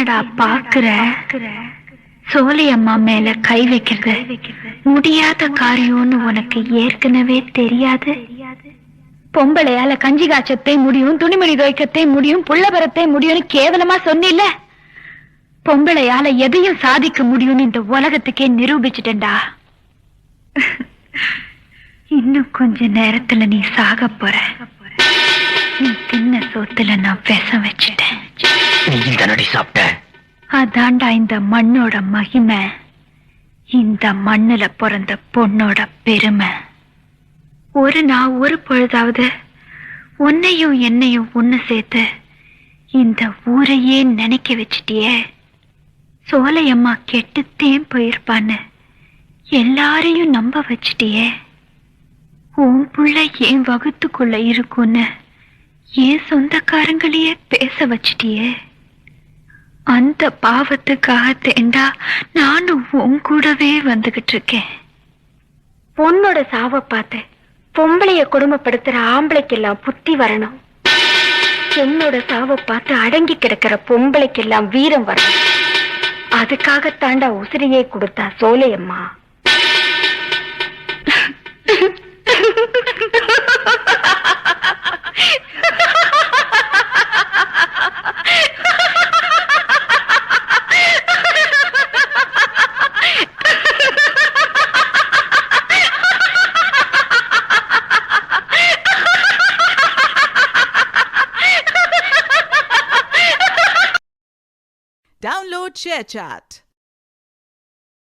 என்னடா பாக்குற? சோலையம்மா மேல கை வைக்கிறது முடியாத காரியம்னு உனக்கு ஏற்கனவே தெரியாது? பொம்பளையால கஞ்சி காய்ச்சத்தை முடியும், துணிமணி துவைக்கத்தை முடியும், புள்ளபரத்தை முடியும்னு கேவலமா சொன்னில்ல. பொம்பளையால எதையும் சாதிக்க முடியும்னு இந்த உலகத்துக்கே நிரூபிச்சுட்டா. இன்னும் கொஞ்ச நேரத்துல நீ சாக போற. நீ தின்ன சோத்துல நான் விஷம் வச்சுட்டேன். அதாண்டா இந்த மண்ணோட மகிமை, இந்த மண்ணுல பிறந்த பொண்ணோட பெருமை. ஒரு பொழுதாவது உன்னையும் என்னையும் ஒண்ணு சேர்த்து இந்த ஊரையே நினைக்க வச்சிட்டியே. சோலையம்மா கெட்டுத்தேன் போயிருப்பான்னு எல்லாரையும் நம்ப வச்சிட்டியே. உன் புள்ள என் வகுத்துக்குள்ள இருக்குன்னு என் சொந்தக்காரங்களையே பேச வச்சிட்டியே. அந்த பாவத்துக்காக தேண்டா நானும் உன் கூடவே வந்துகிட்டு இருக்கேன். பொண்ணோட சாவ பார்த்து பொம்பளைய கொடுமைப்படுத்துற ஆம்பளைக்கெல்லாம் புத்தி வரணும். என்னோட சாவ பார்த்து அடங்கி கிடக்கிற பொம்பளைக்கெல்லாம் வீரம் வரணும். அதுக்காக தாண்டா உசிரியை கொடுத்தா சோலையம்மா. Download ShareChat.